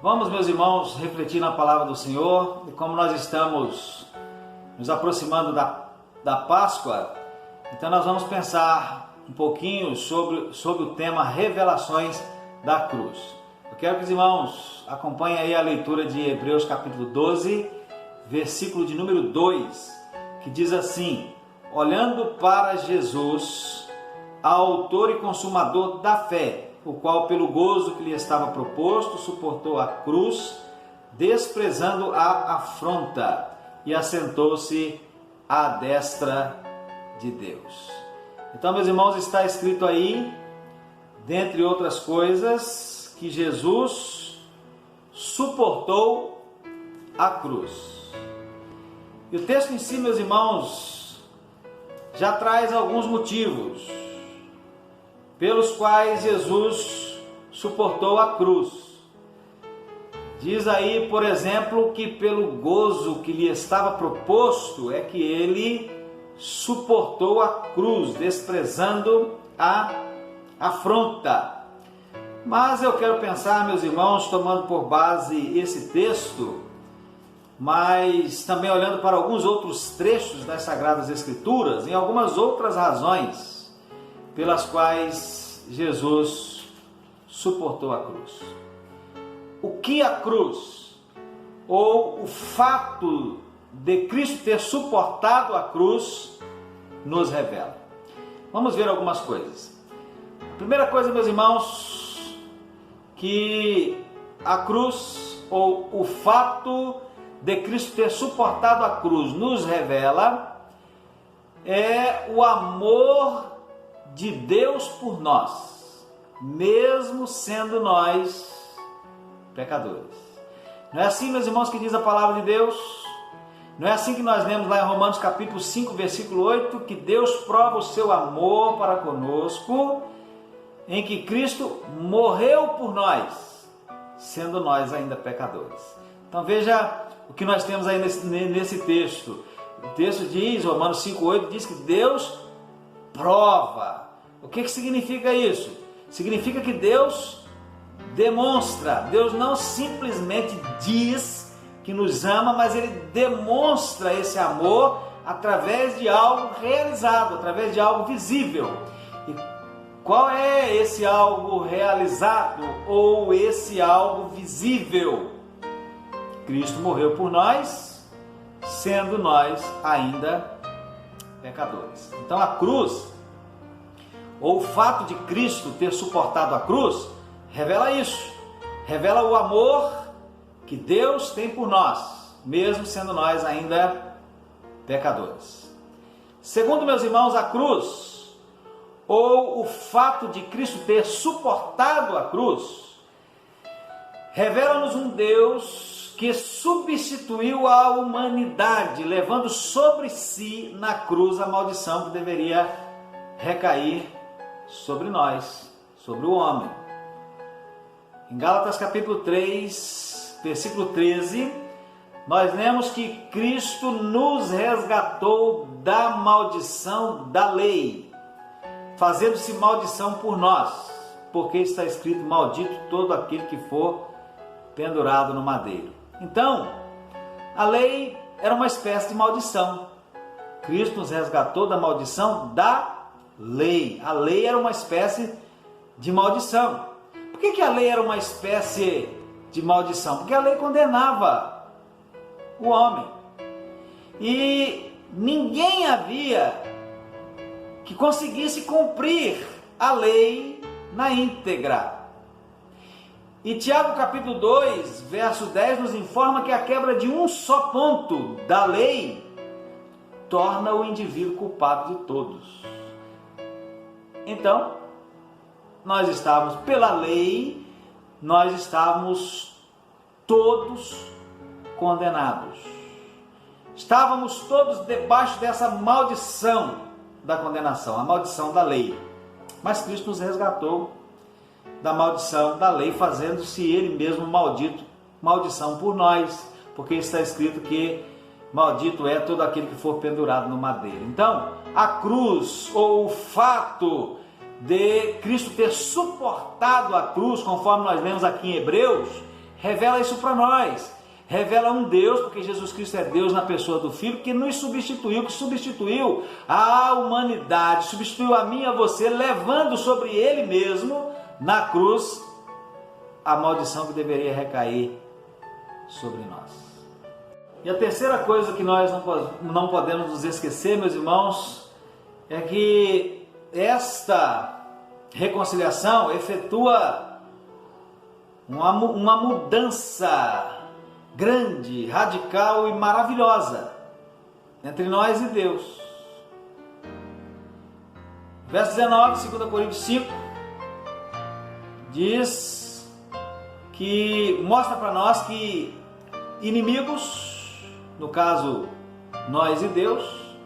Vamos, meus irmãos, refletir na palavra do Senhor, e como nós estamos nos aproximando da Páscoa, então nós vamos pensar um pouquinho sobre o tema Revelações da Cruz. Eu quero que os irmãos acompanhem aí a leitura de Hebreus capítulo 12, versículo de número 2, que diz assim: olhando para Jesus, autor e consumador da fé, o qual pelo gozo que lhe estava proposto suportou a cruz, desprezando a afronta, e assentou-se à destra de Deus. Então, meus irmãos, está escrito aí, dentre outras coisas, que Jesus suportou a cruz. E o texto em si, meus irmãos, já traz alguns motivos pelos quais Jesus suportou a cruz. Diz aí, por exemplo, que pelo gozo que lhe estava proposto é que ele suportou a cruz, desprezando a afronta. Mas eu quero pensar, meus irmãos, tomando por base esse texto, mas também olhando para alguns outros trechos das Sagradas Escrituras, em algumas outras razões pelas quais Jesus suportou a cruz. O que a cruz, ou o fato de Cristo ter suportado a cruz, nos revela? Vamos ver algumas coisas. A primeira coisa, meus irmãos, que a cruz, ou o fato de Cristo ter suportado a cruz nos revela, é o amor de Deus por nós, mesmo sendo nós pecadores. Não é assim, meus irmãos, que diz a palavra de Deus? Não é assim que nós lemos lá em Romanos capítulo 5, versículo 8, que Deus prova o seu amor para conosco, em que Cristo morreu por nós, sendo nós ainda pecadores. Então veja o que nós temos aí nesse texto. O texto diz, Romanos 5, 8, diz que Deus prova. O que significa isso? Significa que Deus demonstra. Deus não simplesmente diz que nos ama, mas Ele demonstra esse amor através de algo realizado, através de algo visível. E qual é esse algo realizado ou esse algo visível? Cristo morreu por nós, sendo nós ainda pecadores. Então a cruz, ou o fato de Cristo ter suportado a cruz, revela isso. Revela o amor que Deus tem por nós, mesmo sendo nós ainda pecadores. Segundo, meus irmãos, a cruz, ou o fato de Cristo ter suportado a cruz, revela-nos um Deus que substituiu a humanidade, levando sobre si na cruz a maldição que deveria recair sobre nós, sobre o homem. Em Gálatas capítulo 3, versículo 13, nós lemos que Cristo nos resgatou da maldição da lei, fazendo-se maldição por nós, porque está escrito: maldito todo aquele que for pendurado no madeiro. Então, a lei era uma espécie de maldição. Cristo nos resgatou da maldição da lei. A lei era uma espécie de maldição. Por que a lei era uma espécie de maldição? Porque a lei condenava o homem. E ninguém havia que conseguisse cumprir a lei na íntegra. E Tiago capítulo 2, verso 10 nos informa que a quebra de um só ponto da lei torna o indivíduo culpado de todos. Então, nós estávamos, pela lei, nós estávamos todos condenados. Estávamos todos debaixo dessa maldição da condenação, a maldição da lei. Mas Cristo nos resgatou da maldição da lei, fazendo-se Ele mesmo maldito, maldição por nós, porque está escrito que maldito é todo aquele que for pendurado no madeiro. Então, a cruz, ou o fato de Cristo ter suportado a cruz, conforme nós lemos aqui em Hebreus, revela isso para nós. Revela um Deus, porque Jesus Cristo é Deus na pessoa do Filho, que nos substituiu, que substituiu a humanidade, substituiu a mim e a você, levando sobre Ele mesmo, na cruz, a maldição que deveria recair sobre nós. E a terceira coisa que nós não podemos nos esquecer, meus irmãos, é que esta reconciliação efetua uma mudança grande, radical e maravilhosa entre nós e Deus. Verso 19, 2 Coríntios 5, diz que mostra para nós que inimigos, no caso nós e Deus,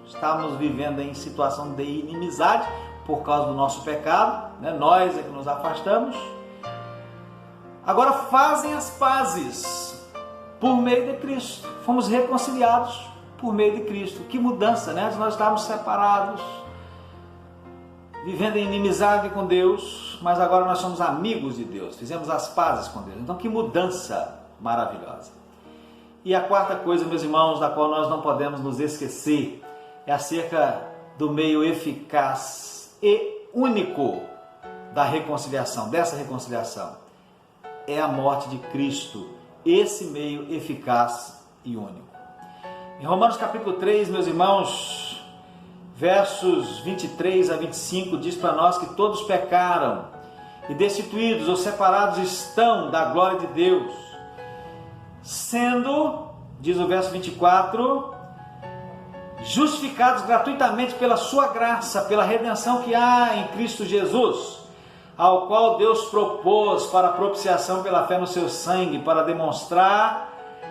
estamos vivendo em situação de inimizade por causa do nosso pecado, né? Nós é que nos afastamos. Agora fazem as pazes por meio de Cristo. Fomos reconciliados por meio de Cristo. Que mudança, né? Nós estávamos separados, vivendo em inimizade com Deus, mas agora nós somos amigos de Deus. Fizemos as pazes com Deus. Então que mudança maravilhosa. E a quarta coisa, meus irmãos, da qual nós não podemos nos esquecer, é acerca do meio eficaz e único da reconciliação, dessa reconciliação. É a morte de Cristo, esse meio eficaz e único. Em Romanos capítulo 3, meus irmãos, versos 23 a 25, diz para nós que todos pecaram e destituídos ou separados estão da glória de Deus, sendo, diz o verso 24, justificados gratuitamente pela sua graça, pela redenção que há em Cristo Jesus, ao qual Deus propôs para a propiciação pela fé no seu sangue, para demonstrar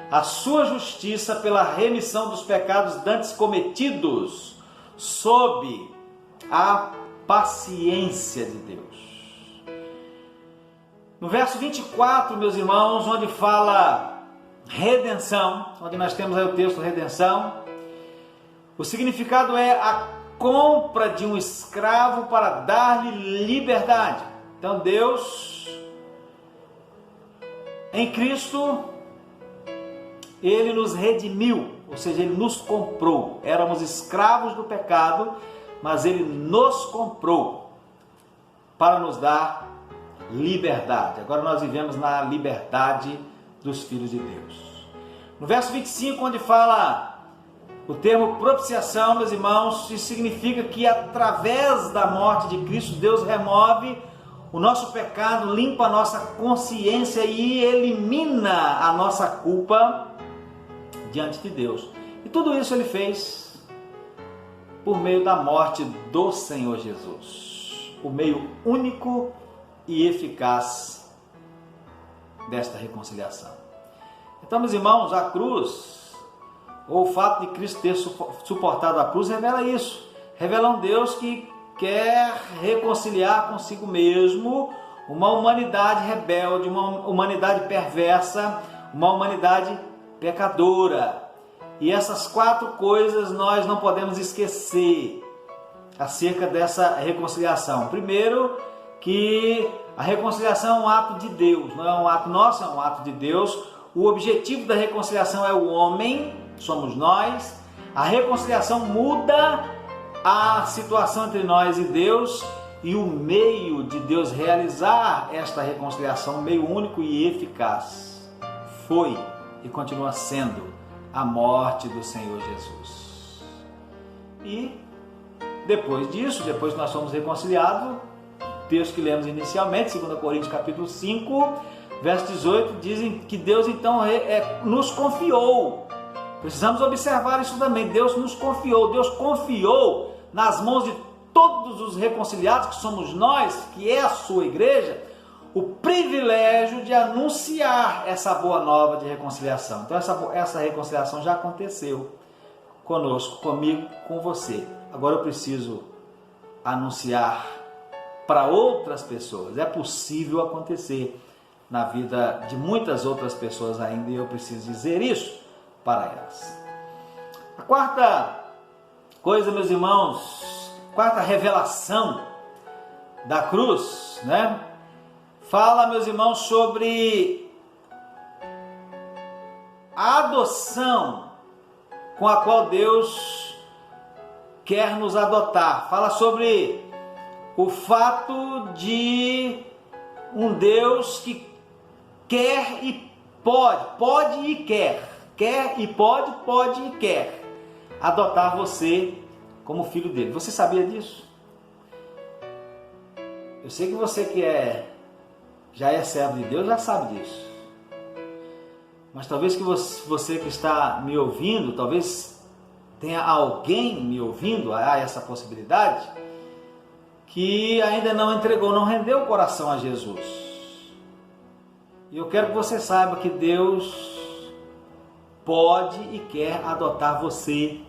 a sua justiça pela remissão dos pecados dantes cometidos, sob a paciência de Deus. No verso 24, meus irmãos, onde fala redenção, onde nós temos aí o texto redenção, o significado é a compra de um escravo para dar-lhe liberdade. Então Deus, em Cristo, Ele nos redimiu, ou seja, Ele nos comprou. Éramos escravos do pecado, mas Ele nos comprou para nos dar liberdade. Agora nós vivemos na liberdade dos filhos de Deus. No verso 25, onde fala o termo propiciação, meus irmãos, isso significa que através da morte de Cristo, Deus remove o nosso pecado, limpa a nossa consciência e elimina a nossa culpa diante de Deus. E tudo isso Ele fez por meio da morte do Senhor Jesus, o meio único e eficaz desta reconciliação. Então, meus irmãos, a cruz, ou o fato de Cristo ter suportado a cruz, revela isso. Revela um Deus que quer reconciliar consigo mesmo uma humanidade rebelde, uma humanidade perversa, uma humanidade pecadora. E essas quatro coisas nós não podemos esquecer acerca dessa reconciliação. Primeiro, que a reconciliação é um ato de Deus, não é um ato nosso, é um ato de Deus. O objetivo da reconciliação é o homem, somos nós. A reconciliação muda a situação entre nós e Deus, e o meio de Deus realizar esta reconciliação, meio único e eficaz, foi e continua sendo a morte do Senhor Jesus. E depois disso, depois que nós somos reconciliados, o texto que lemos inicialmente, 2 Coríntios capítulo 5, verso 18, dizem que Deus então nos confiou. Precisamos observar isso também. Deus nos confiou, Deus confiou nas mãos de todos os reconciliados, que somos nós, que é a sua igreja, o privilégio de anunciar essa boa nova de reconciliação. Então essa reconciliação já aconteceu conosco, comigo, com você. Agora eu preciso anunciar para outras pessoas. É possível acontecer na vida de muitas outras pessoas ainda, e eu preciso dizer isso para elas. A quarta coisa, meus irmãos, quarta revelação da cruz, né? Fala, meus irmãos, sobre a adoção com a qual Deus quer nos adotar. Fala sobre o fato de um Deus que quer e pode e quer e pode e quer adotar você como filho dele. Você sabia disso? Eu sei que você que já é servo de Deus já sabe disso. Mas talvez que você que está me ouvindo, talvez tenha alguém me ouvindo a essa possibilidade que ainda não entregou, não rendeu o coração a Jesus. E eu quero que você saiba que Deus pode e quer adotar você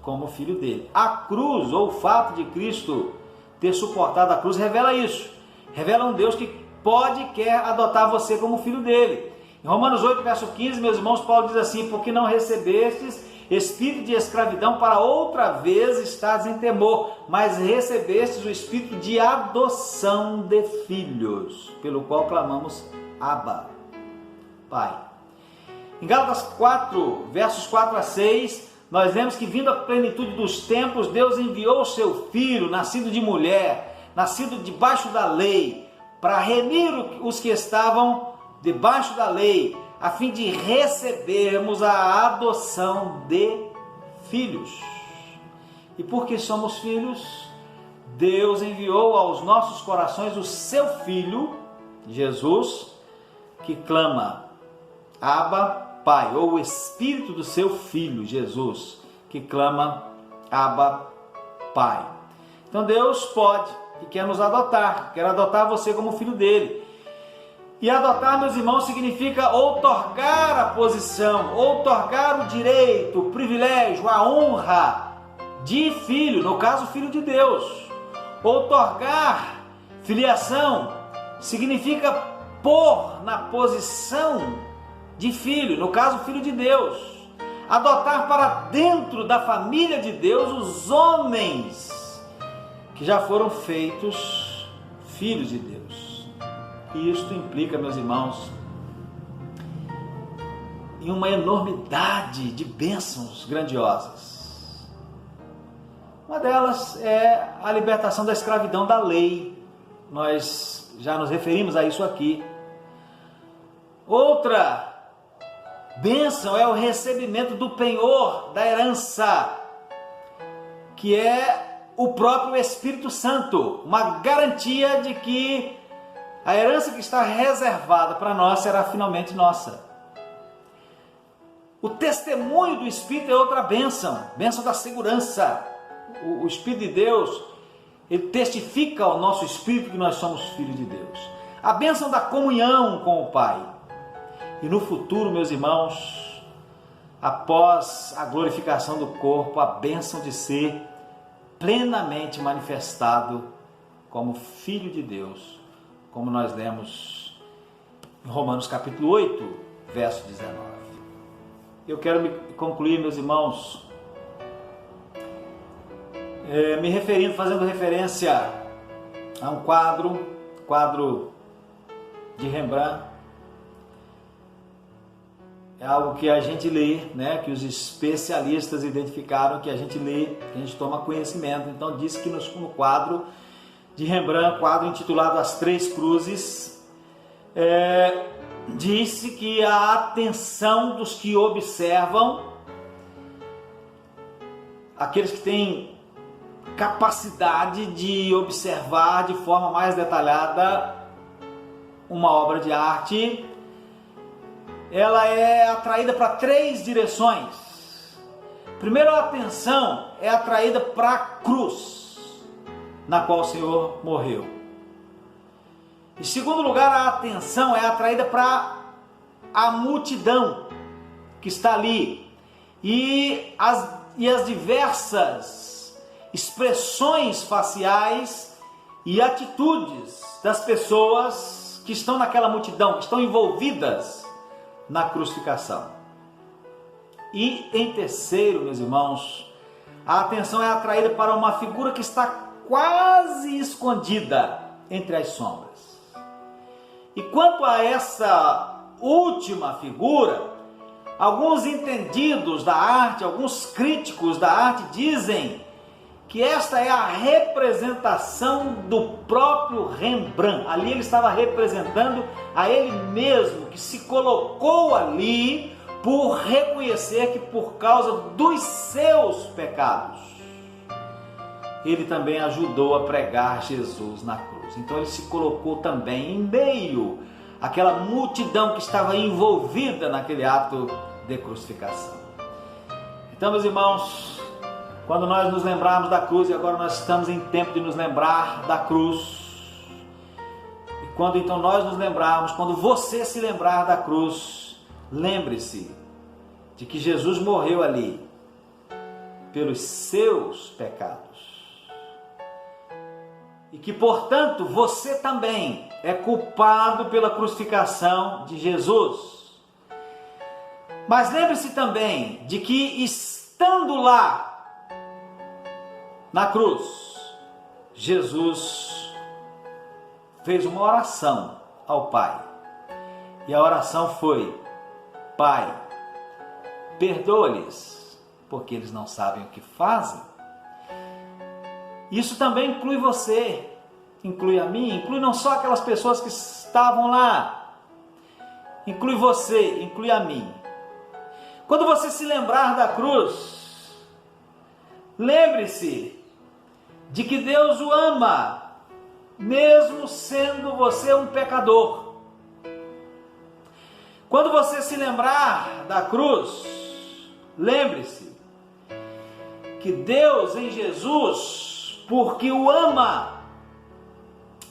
como filho dele. A cruz, ou o fato de Cristo ter suportado a cruz, revela isso. Revela um Deus que pode e quer adotar você como filho dele. Em Romanos 8, verso 15, meus irmãos, Paulo diz assim: porque não recebestes espírito de escravidão para outra vez estares em temor, mas recebestes o espírito de adoção de filhos, pelo qual clamamos Abba, Pai. Em Gálatas 4, versos 4 a 6, nós vemos que, vindo a plenitude dos tempos, Deus enviou o seu Filho, nascido de mulher, nascido debaixo da lei, para remir os que estavam debaixo da lei, a fim de recebermos a adoção de filhos. E porque somos filhos, Deus enviou aos nossos corações o seu Filho, Jesus, que clama Abba, Pai, ou o Espírito do seu Filho, Jesus, que clama Abba, Pai. Então Deus pode e quer nos adotar, quer adotar você como filho dele. E adotar, meus irmãos, significa outorgar a posição, outorgar o direito, o privilégio, a honra de filho, no caso, filho de Deus. Outorgar filiação significa pôr na posição de filho, no caso, filho de Deus. Adotar para dentro da família de Deus os homens que já foram feitos filhos de Deus. E isto implica, meus irmãos, em uma enormidade de bênçãos grandiosas. Uma delas é a libertação da escravidão da lei. Nós já nos referimos a isso aqui. Outra bênção é o recebimento do penhor da herança, que é o próprio Espírito Santo, uma garantia de que a herança que está reservada para nós será finalmente nossa. O testemunho do Espírito é outra bênção, bênção da segurança. O Espírito de Deus, ele testifica ao nosso espírito que nós somos filhos de Deus. A bênção da comunhão com o Pai. E no futuro, meus irmãos, após a glorificação do corpo, a bênção de ser plenamente manifestado como filho de Deus, como nós lemos em Romanos capítulo 8, verso 19. Eu quero me concluir, meus irmãos, fazendo referência a um quadro de Rembrandt. É algo que a gente lê, né? Que os especialistas identificaram, que a gente lê, que a gente toma conhecimento. Então diz que no quadro de Rembrandt, quadro intitulado As Três Cruzes, disse que a atenção dos que observam, aqueles que têm capacidade de observar de forma mais detalhada uma obra de arte, ela é atraída para três direções. Primeiro, a atenção é atraída para a cruz na qual o Senhor morreu. Em segundo lugar, a atenção é atraída para a multidão que está ali e as diversas expressões faciais e atitudes das pessoas que estão naquela multidão, que estão envolvidas na crucificação. E em terceiro, meus irmãos, a atenção é atraída para uma figura que está quase escondida entre as sombras. E quanto a essa última figura, Alguns entendidos da arte, alguns críticos da arte dizem que esta é a representação do próprio Rembrandt. Ali ele estava representando a ele mesmo, que se colocou ali por reconhecer que por causa dos seus pecados, ele também ajudou a pregar Jesus na cruz. Então ele se colocou também em meio àquela multidão que estava envolvida naquele ato de crucificação. Então, meus irmãos, quando nós nos lembrarmos da cruz, e agora nós estamos em tempo de nos lembrar da cruz, e quando então nós nos lembrarmos, quando você se lembrar da cruz, lembre-se de que Jesus morreu ali pelos seus pecados. E que, portanto, você também é culpado pela crucificação de Jesus. Mas lembre-se também de que, estando lá na cruz, Jesus fez uma oração ao Pai. E a oração foi: Pai, perdoa-lhes, porque eles não sabem o que fazem. Isso também inclui você, inclui a mim, inclui não só aquelas pessoas que estavam lá, inclui você, inclui a mim. Quando você se lembrar da cruz, lembre-se de que Deus o ama, mesmo sendo você um pecador. Quando você se lembrar da cruz, lembre-se que Deus em Jesus, porque o ama,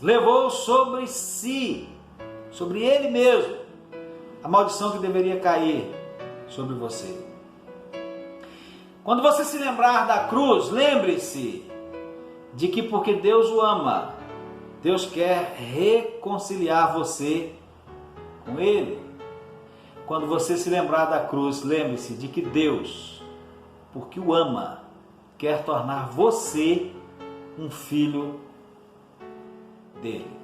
levou sobre si, sobre Ele mesmo, a maldição que deveria cair sobre você. Quando você se lembrar da cruz, lembre-se de que porque Deus o ama, Deus quer reconciliar você com Ele. Quando você se lembrar da cruz, lembre-se de que Deus, porque o ama, quer tornar você um filho dele.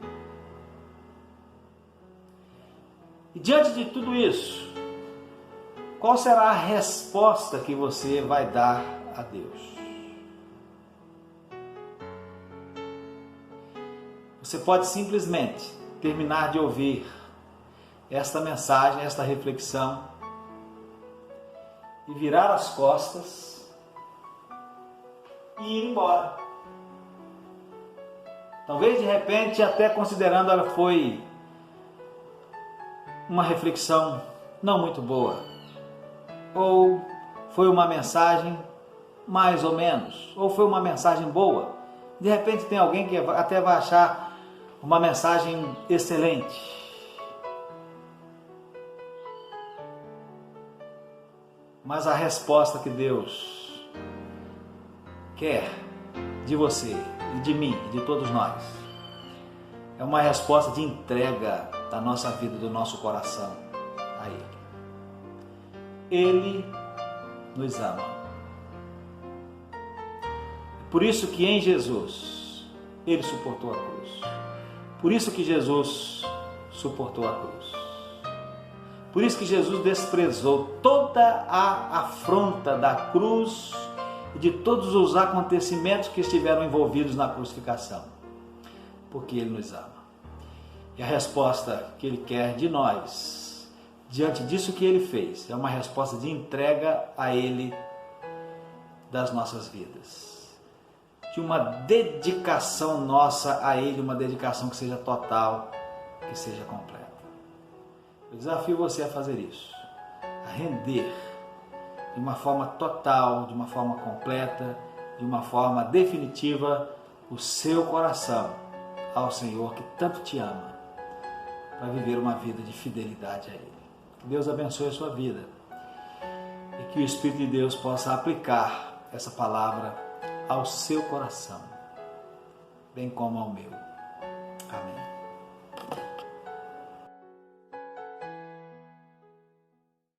E diante de tudo isso, qual será a resposta que você vai dar a Deus? Você pode simplesmente terminar de ouvir esta mensagem, esta reflexão, e virar as costas e ir embora. Talvez de repente até considerando ela foi uma reflexão não muito boa, ou foi uma mensagem mais ou menos, ou foi uma mensagem boa. De repente tem alguém que até vai achar uma mensagem excelente. Mas a resposta que Deus quer de você e de mim e de todos nós é uma resposta de entrega da nossa vida, do nosso coração a Ele. Ele nos ama. Por isso que em Jesus Ele suportou a cruz. Por isso que Jesus suportou a cruz. Por isso que Jesus desprezou toda a afronta da cruz e de todos os acontecimentos que estiveram envolvidos na crucificação. Porque Ele nos ama. E a resposta que Ele quer de nós, diante disso que Ele fez, é uma resposta de entrega a Ele das nossas vidas. De uma dedicação nossa a Ele, uma dedicação que seja total, que seja completa. Eu desafio você a fazer isso, a render de uma forma total, de uma forma completa, de uma forma definitiva o seu coração ao Senhor que tanto te ama, para viver uma vida de fidelidade a Ele. Que Deus abençoe a sua vida e que o Espírito de Deus possa aplicar essa palavra ao seu coração, bem como ao meu.